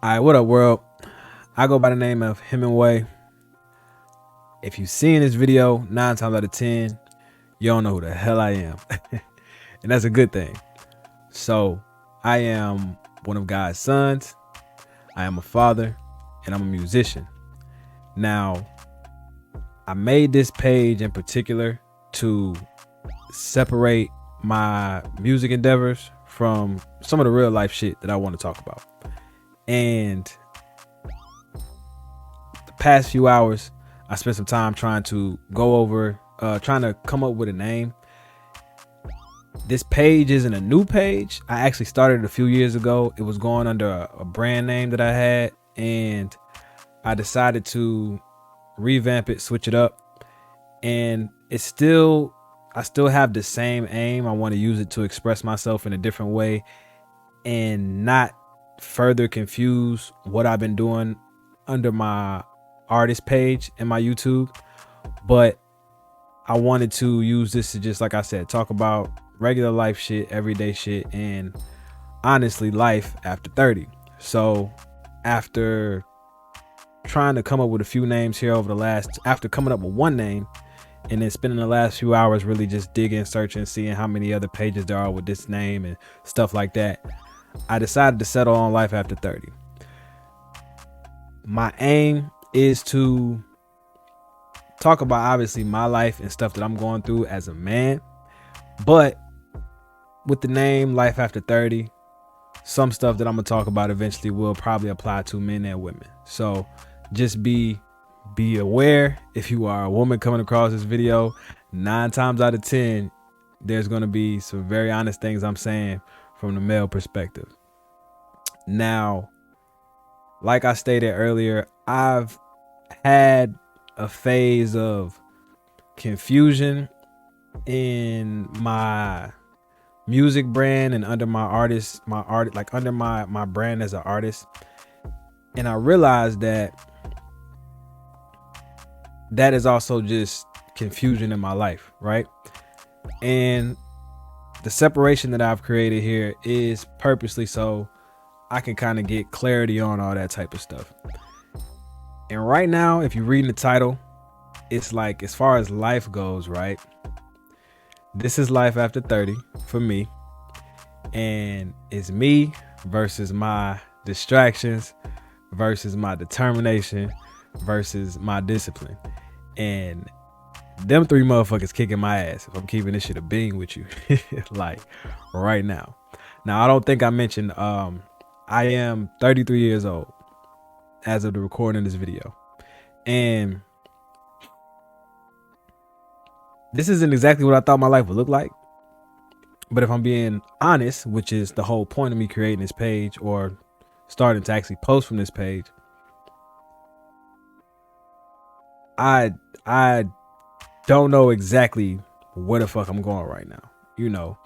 All right, what up, world? I go by the name of Hemingway. If you seen this video, 9 times out of 10, you don't know who the hell I am. And that's a good thing. So, I am one of God's sons. I am a father, and I'm a musician. Now, I made this page in particular to separate my music endeavors from some of the real life shit that I want to talk about. And the past few hours, I spent some time trying to go over, trying to come up with a name. This page isn't a new page. I actually started it a few years ago. It was going under a brand name that I had, and I decided to revamp it, switch it up, and I still have the same aim. I want to use it to express myself in a different way and not further confuse what I've been doing under my artist page in my YouTube. But I wanted to use this to just, like I said, talk about regular life shit, everyday shit, and honestly life after 30. So after trying to come up with a few names here after coming up with one name and then spending the last few hours really just digging, searching, seeing how many other pages there are with this name and stuff like that, I decided to settle on life after 30. My aim is to talk about obviously my life and stuff that I'm going through as a man, but with the name Life After 30, some stuff that I'm gonna talk about eventually will probably apply to men and women. So just be aware. If you are a woman coming across this video, 9 times out of 10 there's gonna be some very honest things I'm saying from the male perspective. Now, like I stated earlier, I've had a phase of confusion in my music brand and under under my brand as an artist. And I realized that is also just confusion in my life, right? And the separation that I've created here is purposely so I can kind of get clarity on all that type of stuff. And right now, if you're reading the title, it's like, as far as life goes, right? This is life after 30 for me. And it's me versus my distractions versus my determination versus my discipline. And them 3 motherfuckers kicking my ass if I'm keeping this shit a being with you. Like right now. Now, I don't think I mentioned I am 33 years old as of the recording of this video. And this isn't exactly what I thought my life would look like. But if I'm being honest, which is the whole point of me creating this page or starting to actually post from this page, I don't know exactly where the fuck I'm going right now. You know,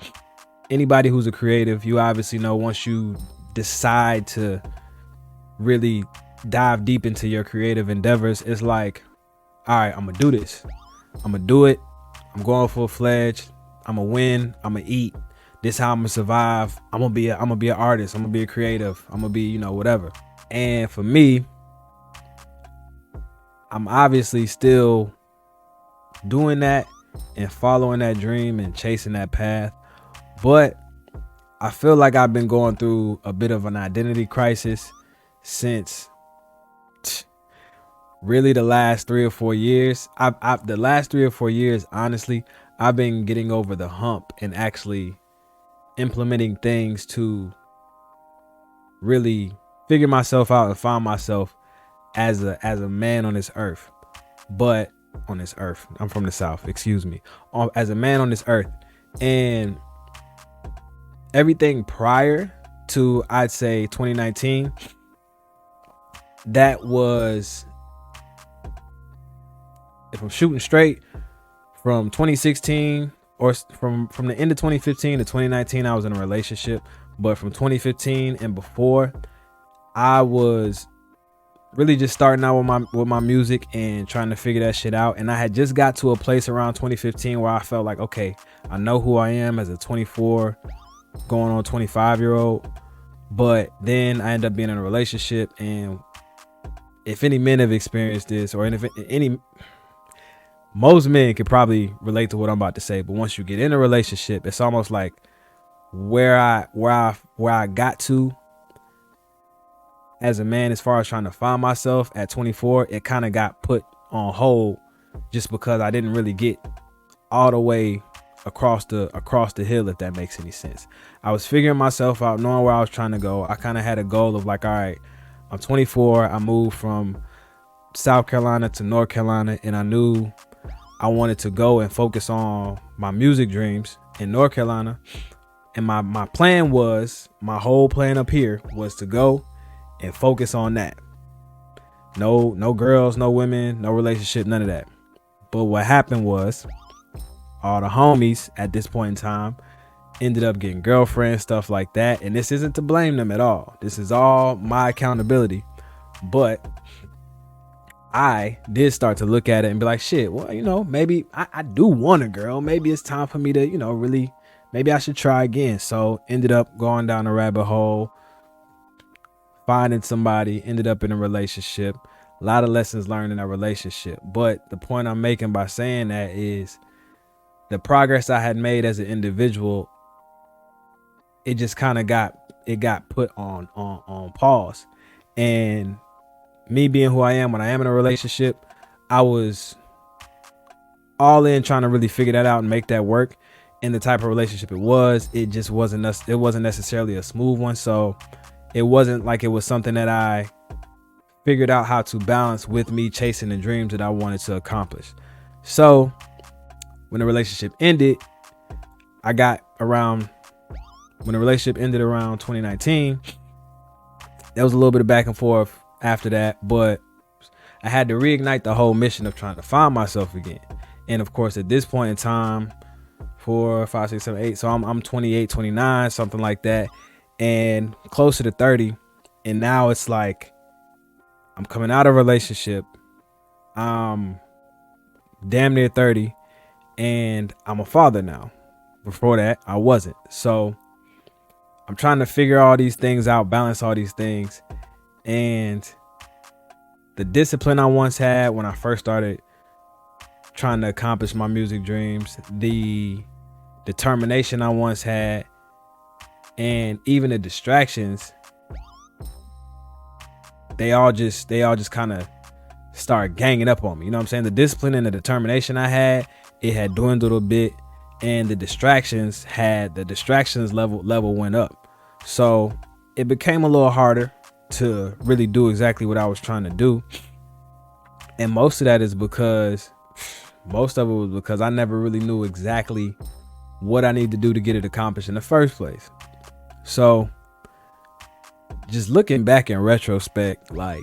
anybody who's a creative, you obviously know once you decide to really dive deep into your creative endeavors, it's like, all right, I'm gonna do this. I'm gonna do it. I'm going full fledged. I'm gonna win. I'm gonna eat. This is how I'm gonna survive. I'm gonna be an artist. I'm gonna be a creative. I'm gonna be, you know, whatever. And for me, I'm obviously still doing that and following that dream and chasing that path. But I feel like I've been going through a bit of an identity crisis since really the last 3 or 4 years. The last 3 or 4 years, honestly, I've been getting over the hump and actually implementing things to really figure myself out and find myself as a man on this earth. But on this earth, I'm from the South, excuse me, as a man on this earth. And everything prior to, I'd say, 2019, that was, if I'm shooting straight, from 2016 or from the end of 2015 to 2019, I was in a relationship. But from 2015 and before, I was really just starting out with my music and trying to figure that shit out. And I had just got to a place around 2015 where I felt like, okay, I know who I am as a 24 going on 25-year-old. But then I end up being in a relationship, and if any men have experienced this, or if any most men could probably relate to what I'm about to say, but once you get in a relationship, it's almost like where I got to as a man, as far as trying to find myself at 24, it kind of got put on hold just because I didn't really get all the way across the hill, if that makes any sense. I was figuring myself out, knowing where I was trying to go. I kind of had a goal of like, all right, I'm 24. I moved from South Carolina to North Carolina, and I knew I wanted to go and focus on my music dreams in North Carolina. And my plan was, my whole plan up here was to go and focus on that. No girls, no women, no relationship, none of that. But what happened was, all the homies at this point in time ended up getting girlfriends, stuff like that. And this isn't to blame them at all. This is all my accountability. But I did start to look at it and be like, shit, well, maybe I do want a girl. Maybe it's time for me to, really, maybe I should try again. So ended up going down a rabbit hole, finding somebody, ended up in a relationship. A lot of lessons learned in that relationship. But the point I'm making by saying that is the progress I had made as an individual, it just kind of got put on pause. And me being who I am when I am in a relationship, I was all in trying to really figure that out and make that work. And the type of relationship it just wasn't necessarily a smooth one. So it wasn't like it was something that I figured out how to balance with me chasing the dreams that I wanted to accomplish. So when the relationship ended, when the relationship ended around 2019, there was a little bit of back and forth after that, but I had to reignite the whole mission of trying to find myself again. And of course, at this point in time, 4, 5, 6, 7, 8, so I'm 28, 29, something like that, and closer to 30. And now it's like I'm coming out of a relationship. I'm damn near 30, and I'm a father now. Before that, I wasn't. So I'm trying to figure all these things out, balance all these things. And the discipline I once had when I first started trying to accomplish my music dreams, the determination I once had, and even the distractions, they all just kind of start ganging up on me. You know what I'm saying? The discipline and the determination I had, it had dwindled a bit, and the distractions level went up. So it became a little harder to really do exactly what I was trying to do. And most of it was because I never really knew exactly what I need to do to get it accomplished in the first place. So just looking back in retrospect, like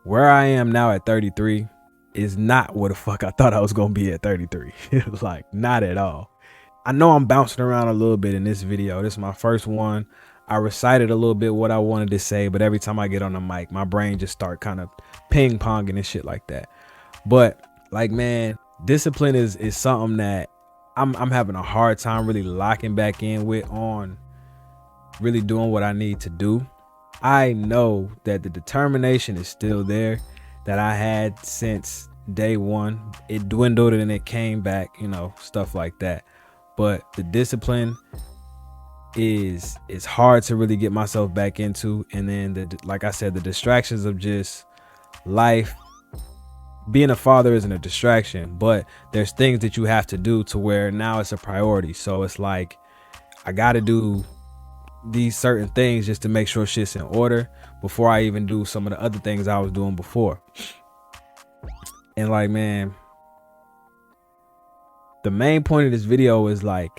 where I am now at 33 is not what the fuck I thought I was going to be at 33. It was like, not at all. I know I'm bouncing around a little bit in this video. This is my first one. I recited a little bit what I wanted to say, but every time I get on the mic, my brain just start kind of ping ponging and shit like that. But like, man, discipline is something that I'm having a hard time really locking back in with, on really doing what I need to do. I know that the determination is still there that I had since day one. It dwindled and it came back, stuff like that. But the discipline is hard to really get myself back into. And then like I said, the distractions of just life. Being a father isn't a distraction, but there's things that you have to do to where now it's a priority. So it's like, I got to do these certain things just to make sure shit's in order before I even do some of the other things I was doing before. And like, man, the main point of this video is like,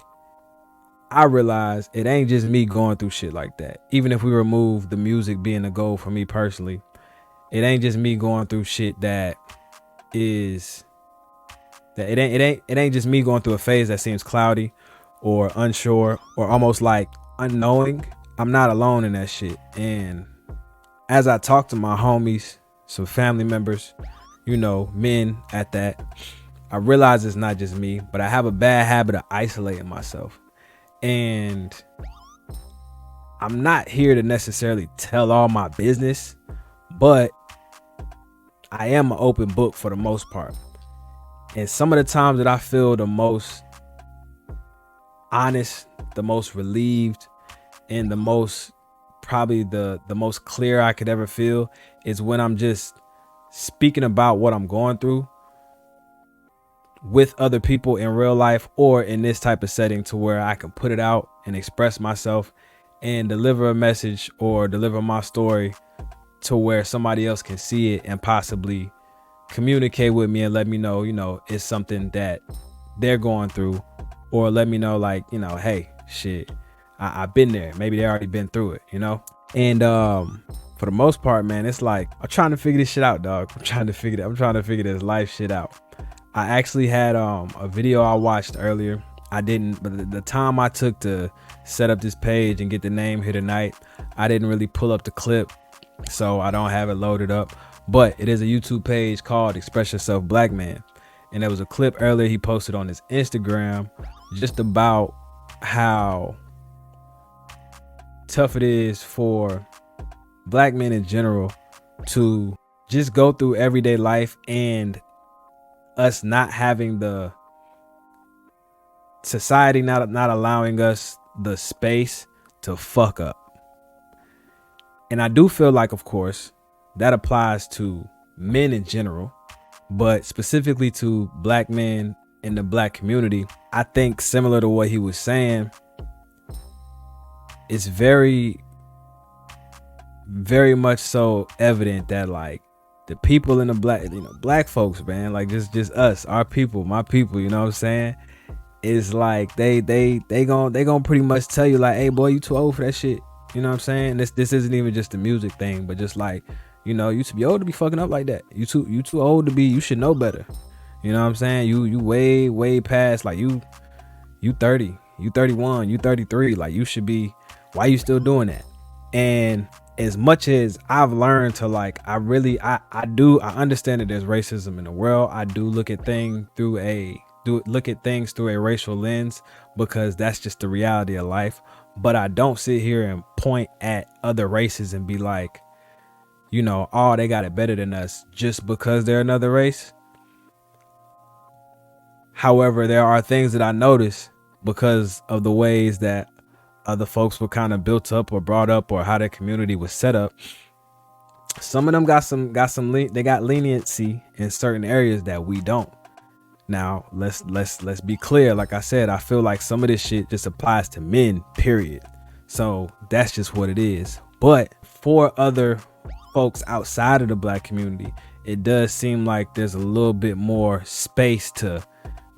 I realize it ain't just me going through shit like that. Even if we remove the music being a goal for me personally, it ain't just me going through shit it ain't just me going through a phase that seems cloudy or unsure or almost like unknowing. I'm not alone in that shit. And as I talk to my homies, some family members, men at that, I realize it's not just me, but I have a bad habit of isolating myself. And I'm not here to necessarily tell all my business, but I am an open book for the most part. And some of the times that I feel the most honest, the most relieved, and the most probably the most clear I could ever feel is when I'm just speaking about what I'm going through with other people in real life, or in this type of setting to where I can put it out and express myself and deliver a message or deliver my story to where somebody else can see it and possibly communicate with me and let me know, it's something that they're going through, or let me know like, hey, shit, I've been there. Maybe they already been through it, And for the most part, man, it's like I'm trying to figure this shit out, dog. I'm trying to figure this life shit out. I actually had a video I watched earlier. But the time I took to set up this page and get the name here tonight, I didn't really pull up the clip, so I don't have it loaded up. But it is a YouTube page called Express Yourself Black Man, and there was a clip earlier he posted on his Instagram just about how tough it is for black men in general to just go through everyday life, and us not having the society not allowing us the space to fuck up. And I do feel like, of course, that applies to men in general, but specifically to black men in the black community. I think similar to what he was saying, it's very, very much so evident that like the people in the black folks, man, like just us, our people, my people, you know what I'm saying? It's like they gonna pretty much tell you like, hey boy, you too old for that shit. You know what I'm saying? This isn't even just a music thing, but just like, you too old to be fucking up like that. You too old to be, you should know better. You know what I'm saying? You way past, like you 30, you 31, you 33, like you should be, why you still doing that? And as much as I've learned to like, I understand that there's racism in the world. I do look at things through a racial lens, because that's just the reality of life. But I don't sit here and point at other races and be like, oh, they got it better than us just because they're another race. However, there are things that I notice because of the ways that other folks were kind of built up or brought up, or how their community was set up. Some of them they got leniency in certain areas that we don't. Now let's be clear. Like I said, I feel like some of this shit just applies to men, period. So that's just what it is. But for other folks outside of the black community, it does seem like there's a little bit more space to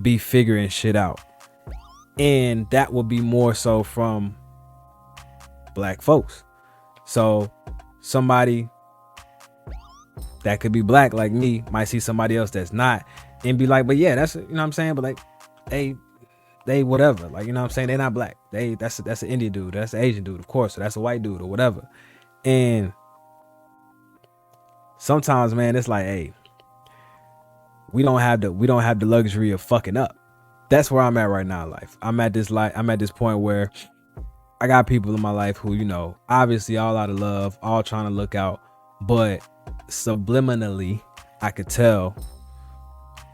be figuring shit out. And that will be more so from black folks. So somebody that could be black like me might see somebody else that's not and be like, but yeah, that's, what I'm saying? But like, they whatever, like, you know what I'm saying? They're not black. That's an Indian dude. That's an Asian dude, of course. So that's a white dude or whatever. And sometimes, man, it's like, hey, we don't have the luxury of fucking up. That's where I'm at right now in life. I'm at this point where I got people in my life who, obviously all out of love, all trying to look out, but subliminally, I could tell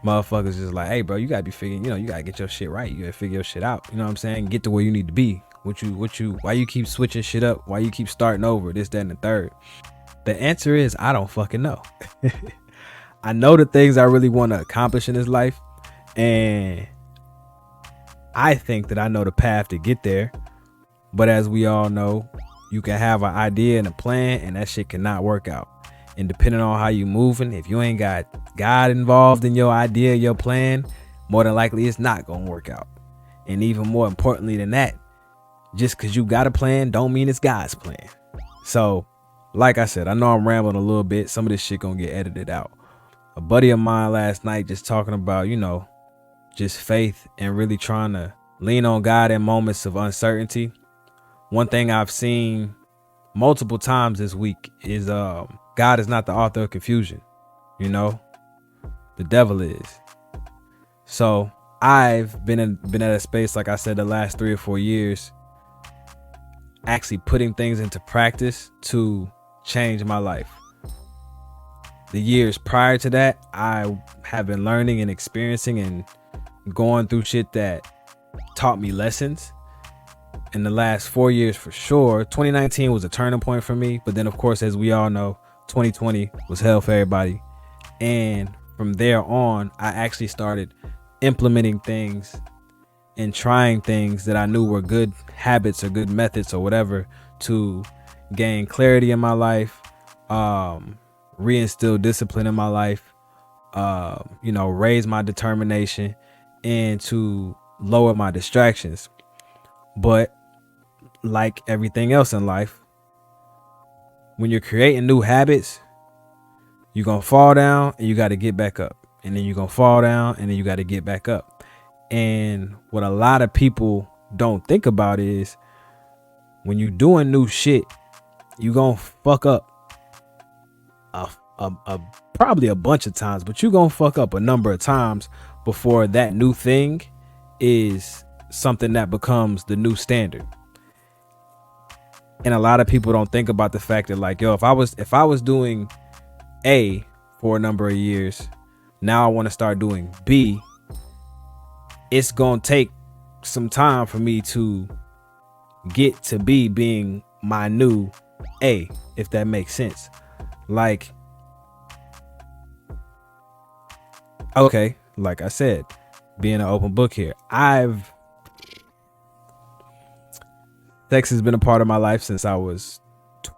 motherfuckers just like, hey bro, you gotta be figuring, you gotta get your shit right. You gotta figure your shit out. You know what I'm saying? Get to where you need to be. Why you keep switching shit up? Why you keep starting over? This, that, and the third. The answer is, I don't fucking know. I know the things I really want to accomplish in this life, and I think that I know the path to get there. But as we all know, you can have an idea and a plan, and that shit cannot work out. And depending on how you moving, if you ain't got God involved in your idea, your plan, more than likely it's not gonna work out. And even more importantly than that, just because you got a plan don't mean it's God's plan. So like I said, I know I'm rambling a little bit. Some of this shit gonna get edited out. A buddy of mine last night just talking about, just faith and really trying to lean on God in moments of uncertainty. One thing I've seen multiple times this week is God is not the author of confusion. The devil is. So I've been at a space, like I said, the last 3 or 4 years. actually putting things into practice to change my life. The years prior to that, I have been learning and experiencing and going through shit that taught me lessons. In the last 4 years, for sure, 2019 was a turning point for me. But then, of course, as we all know, 2020 was hell for everybody. And from there on, I actually started implementing things and trying things that I knew were good habits or good methods or whatever to gain clarity in my life, reinstill discipline in my life, raise my determination, and to lower my distractions. But like everything else in life, when you're creating new habits, you're going to fall down and you got to get back up. And then you're going to fall down and then you got to get back up. And what a lot of people don't think about is when you're doing new shit, you're going to fuck up probably a bunch of times, but you're going to fuck up a number of times before that new thing is something that becomes the new standard. And a lot of people don't think about the fact that, like, yo, if I was doing A for a number of years, now I want to start doing B, it's going to take some time for me to get to B being my new A, if that makes sense. Like, okay, like I said, being an open book here, sex has been a part of my life since I was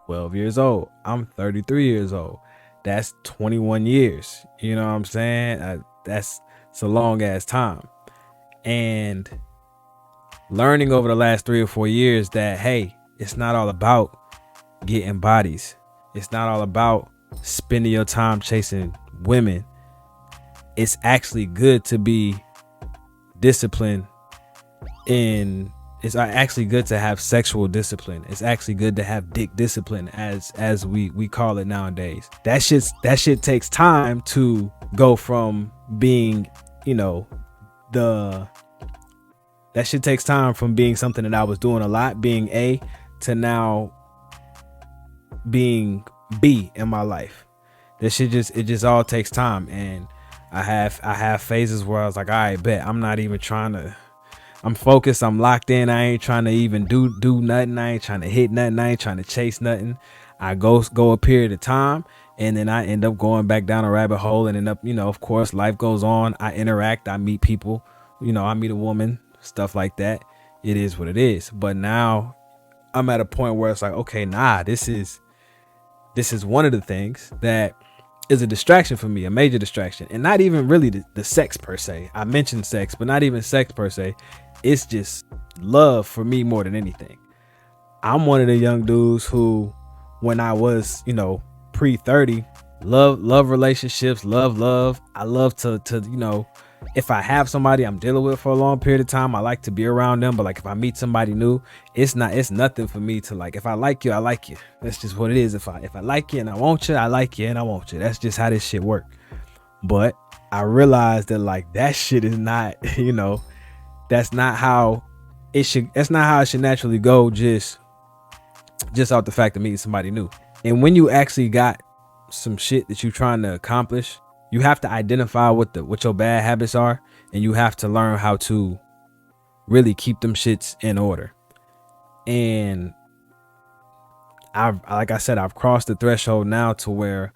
12 years old. I'm 33 years old. That's 21 years. You know what I'm saying? It's a long ass time. And learning over the last 3 or 4 years that, hey, it's not all about getting bodies. It's not all about spending your time chasing women. It's actually good to be disciplined it's actually good to have sexual discipline. It's actually good to have dick discipline, as we call it nowadays. That shit takes time to go from being, that shit takes time from being something that I was doing a lot, being A, to now being B in my life. This shit just all takes time. And I have phases where I was like, all right, bet, I'm focused. I'm locked in. I ain't trying to even do nothing. I ain't trying to hit nothing. I ain't trying to chase nothing. I go a period of time, and then I end up going back down a rabbit hole and end up, of course, life goes on. I interact. I meet people. I meet a woman, stuff like that. It is what it is. But now I'm at a point where it's like, okay, this is one of the things that is a distraction for me, a major distraction. And not even really the sex per se. I mentioned sex, but not even sex per se. It's just love for me more than anything. I'm one of the young dudes who, when I was, pre-30, love relationships, love. I love to if I have somebody I'm dealing with for a long period of time, I like to be around them. But like, if I meet somebody new, it's nothing for me to, like, if I like you, I like you. That's just what it is. If I like you and I want you, I like you and I want you. That's just how this shit work. But I realized that, like, that shit is not, that's not how it should naturally go, just off the fact of meeting somebody new. And when you actually got some shit that you're trying to accomplish, you have to identify what your bad habits are, and you have to learn how to really keep them shits in order. And like I said, I've crossed the threshold now to where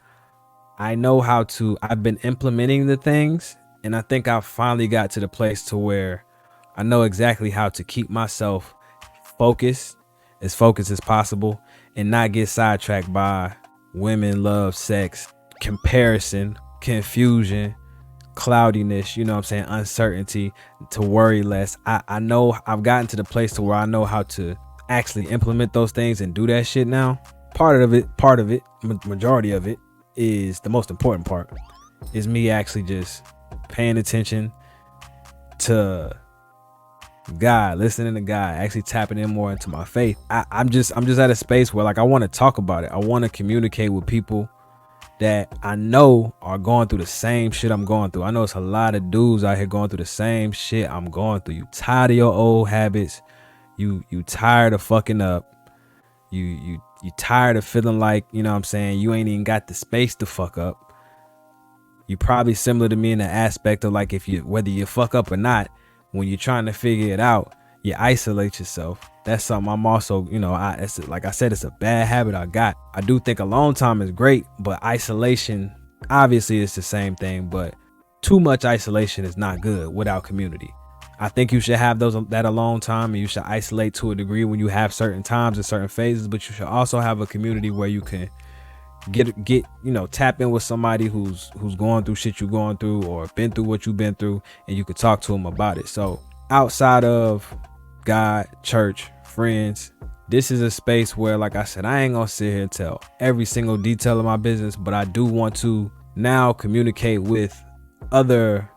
I know I've been implementing the things, and I think I've finally got to the place to where I know exactly how to keep myself focused as possible and not get sidetracked by women, love, sex, comparison, confusion, cloudiness, uncertainty, to worry less. I know I've gotten to the place to where I know how to actually implement those things and do that shit now. Part of it, majority of it, is the most important part, is me actually just paying attention to God, listening to God, actually tapping in more into my faith. I'm just at a space where, like, I want to talk about it. I want to communicate with people that I know are going through the same shit I'm going through. I know it's a lot of dudes out here going through the same shit I'm going through. You tired of your old habits. You tired of fucking up. You tired of feeling like, you know what I'm saying, you ain't even got the space to fuck up. You probably similar to me in the aspect of like, if you, whether you fuck up or not, when you're trying to figure it out, you isolate yourself. That's something I'm also, you know, it's, like I said, it's a bad habit I got. I do think alone time is great, but isolation, obviously it's the same thing, but too much isolation is not good without community. I think you should have that alone time, and you should isolate to a degree when you have certain times and certain phases, but you should also have a community where you can get you know, tap in with somebody who's going through shit you're going through or been through what you've been through, and you could talk to them about it. So outside of God, church, friends, this is a space where, like I said, I ain't gonna sit here and tell every single detail of my business, but I do want to now communicate with other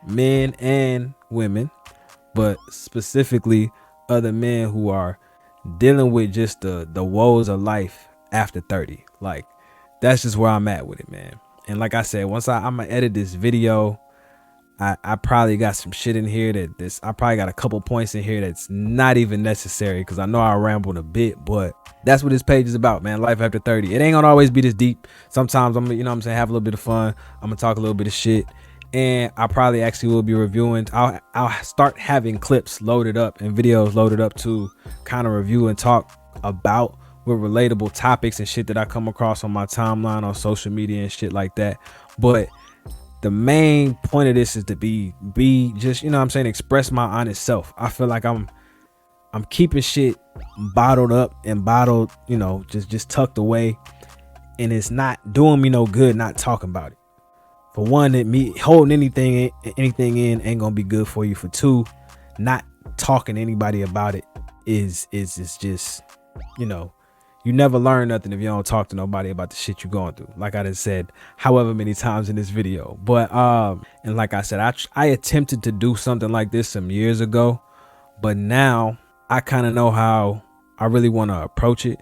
men and women, but specifically other men who are dealing with just the woes of life after 30. Like, that's just where I'm at with it, man. And like I said, once I'm gonna edit this video, I probably got some shit in here I probably got a couple points in here that's not even necessary, because I know I rambled a bit, but that's what this page is about, man. Life after 30. It ain't gonna always be this deep. Sometimes I'm, you know what I'm saying, have a little bit of fun. I'm gonna talk a little bit of shit, and I probably actually will be reviewing. I'll start having clips loaded up and videos loaded up to kind of review and talk about with relatable topics and shit that I come across on my timeline on social media and shit like that. But the main point of this is to be just, you know what I'm saying, express my honest self. I feel like I'm keeping shit bottled up and bottled, you know, just tucked away, and it's not doing me no good not talking about it. For one, me holding anything in ain't gonna be good for you. For two, not talking to anybody about it is just, you know, you never learn nothing if you don't talk to nobody about the shit you're going through. Like I just said however many times in this video. But and like I said, I attempted to do something like this some years ago, but now I kind of know how I really want to approach it.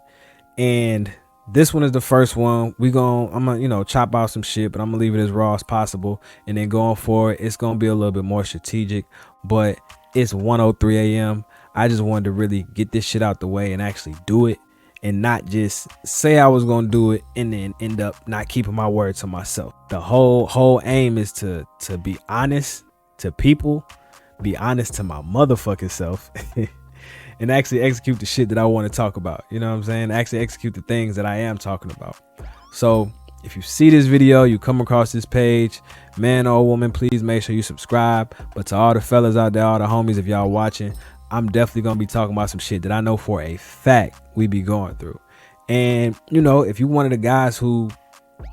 And this one is the first one. I'm gonna, you know, chop out some shit, but I'm gonna leave it as raw as possible. And then going forward, it's gonna be a little bit more strategic. But it's 1:03 a.m. I just wanted to really get this shit out the way and actually do it, and not just say I was gonna do it and then end up not keeping my word to myself. The whole aim is to be honest to people, be honest to my motherfucking self, and actually execute the shit that I want to talk about. You know what I'm saying? Actually execute the things that I am talking about. So if you see this video, you come across this page, man or woman, please make sure you subscribe. But to all the fellas out there, all the homies, if y'all watching, I'm definitely gonna be talking about some shit that I know for a fact we be going through. And you know, if you one of the guys who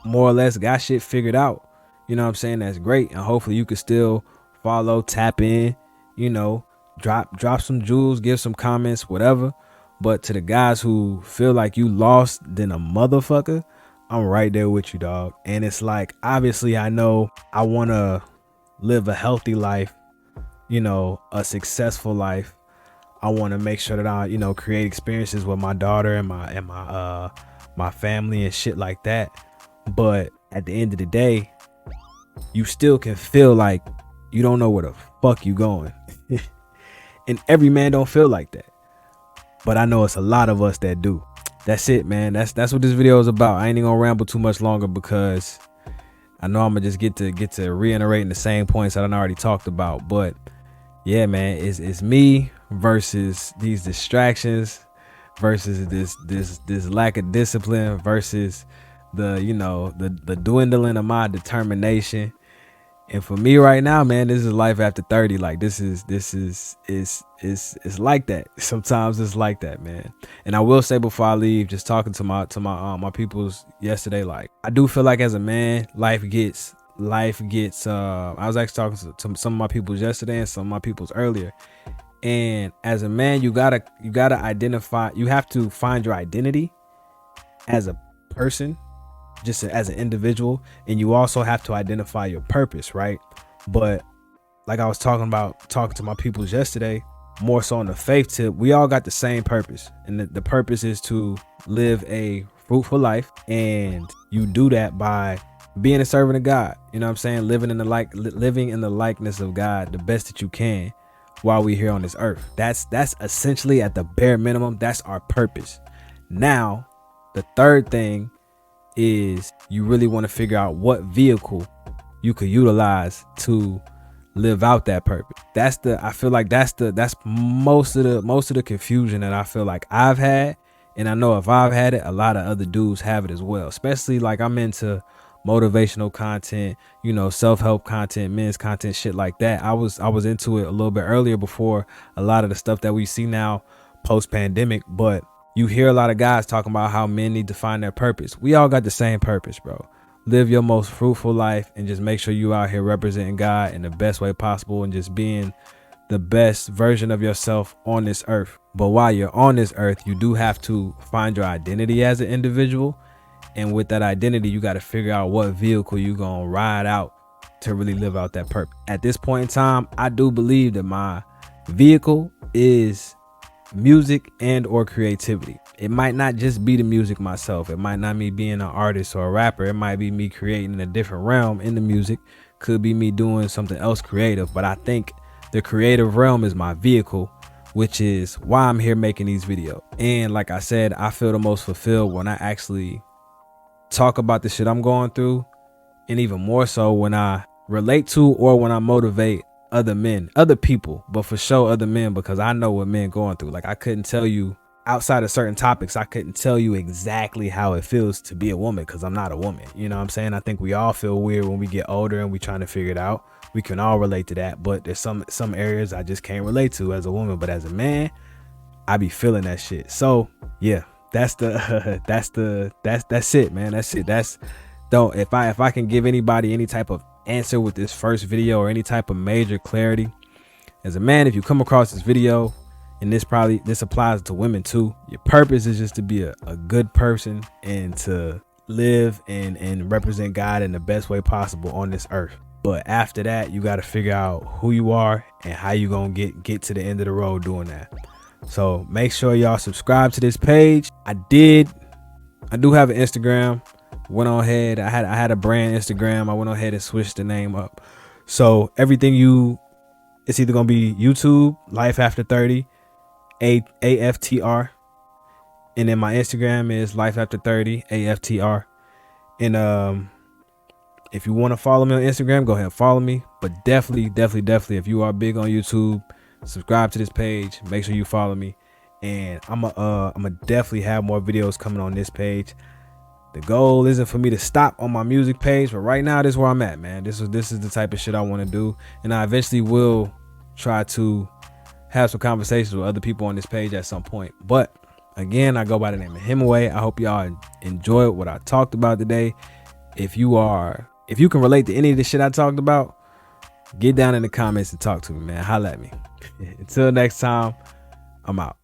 more or less got shit figured out, you know what I'm saying, that's great. And hopefully you could still follow, tap in, you know, drop some jewels, give some comments, whatever. But to the guys who feel like you lost than a motherfucker, I'm right there with you, dog. And it's like, obviously I know I want to live a healthy life, you know, a successful life. I want to make sure that I, you know, create experiences with my daughter and my family and shit like that. But at the end of the day, you still can feel like you don't know where the fuck you going. And every man don't feel like that, but I know it's a lot of us that do. That's it, man. That's what this video is about. I ain't even gonna ramble too much longer, because I know I'm gonna just get to reiterating the same points that I already talked about. But yeah, man, it's me versus these distractions, versus this lack of discipline, versus the, you know, the dwindling of my determination. And for me right now, man, this is life after 30. Like, this is like that. Sometimes it's like that, man. And I will say before I leave, just talking to my peoples yesterday, like, I do feel like as a man, life gets I was actually talking to some of my peoples yesterday and some of my peoples earlier. And as a man, you gotta identify, you have to find your identity as a person, just as an individual, and you also have to identify your purpose, right? But like I was talking to my peoples yesterday, more so on the faith tip, we all got the same purpose, and the purpose is to live a fruitful life. And you do that by being a servant of God, you know what I'm saying, living in the likeness of God the best that you can while we're here on this earth. That's essentially, at the bare minimum, that's our purpose. Now, the third thing is you really want to figure out what vehicle you could utilize to live out that purpose. I feel like that's most of the confusion that I feel like I've had. And I know if I've had it, a lot of other dudes have it as well. Especially like I'm into motivational content, self-help content, men's content, shit like that. I was into it a little bit earlier before a lot of the stuff that we see now post-pandemic. But you hear a lot of guys talking about how men need to find their purpose. We all got the same purpose, bro. Live your most fruitful life and just make sure you out here representing God in the best way possible and just being the best version of yourself on this earth. But while you're on this earth, you do have to find your identity as an individual. And with that identity, you got to figure out what vehicle you're going to ride out to really live out that purpose. At this point in time, I do believe that my vehicle is music and or creativity. It might not just be the music myself. It might not be being an artist or a rapper. It might be me creating in a different realm in the music. Could be me doing something else creative. But I think the creative realm is my vehicle, which is why I'm here making these videos. And like I said, I feel the most fulfilled when I actually talk about the shit I'm going through, and even more so when I relate to or when I motivate other men, other people, but for sure other men, because I know what men going through. Like I couldn't tell you outside of certain topics, I couldn't tell you exactly how it feels to be a woman because I'm not a woman. You know what I'm saying? I think we all feel weird when we get older and we trying to figure it out. We can all relate to that, but there's some areas I just can't relate to as a woman, but as a man, I be feeling that shit. So yeah, that's it, man. That's it. If I can give anybody any type of answer with this first video or any type of major clarity, as a man, if you come across this video, and this applies to women too, your purpose is just to be a good person and to live and represent God in the best way possible on this earth. But after that, you got to figure out who you are and how you gonna get to the end of the road doing that. So make sure y'all subscribe to this page. I do have an Instagram. Went on ahead. I had a brand Instagram. I went on ahead and switched the name up. So everything it's either gonna be YouTube, Life After 30, AFTR, and then my Instagram is Life After 30 AFTR. And if you want to follow me on Instagram, go ahead and follow me. But definitely, if you are big on YouTube, subscribe to this page. Make sure you follow me, and I'm gonna definitely have more videos coming on this page. The goal isn't for me to stop on my music page, but right now this is where I'm at, man. This is the type of shit I want to do, and I eventually will try to have some conversations with other people on this page at some point. But again, I go by the name of Hemingway. I hope y'all enjoyed what I talked about today. If you can relate to any of the shit I talked about, get down in the comments and talk to me, man. Holla at me. Until next time, I'm out.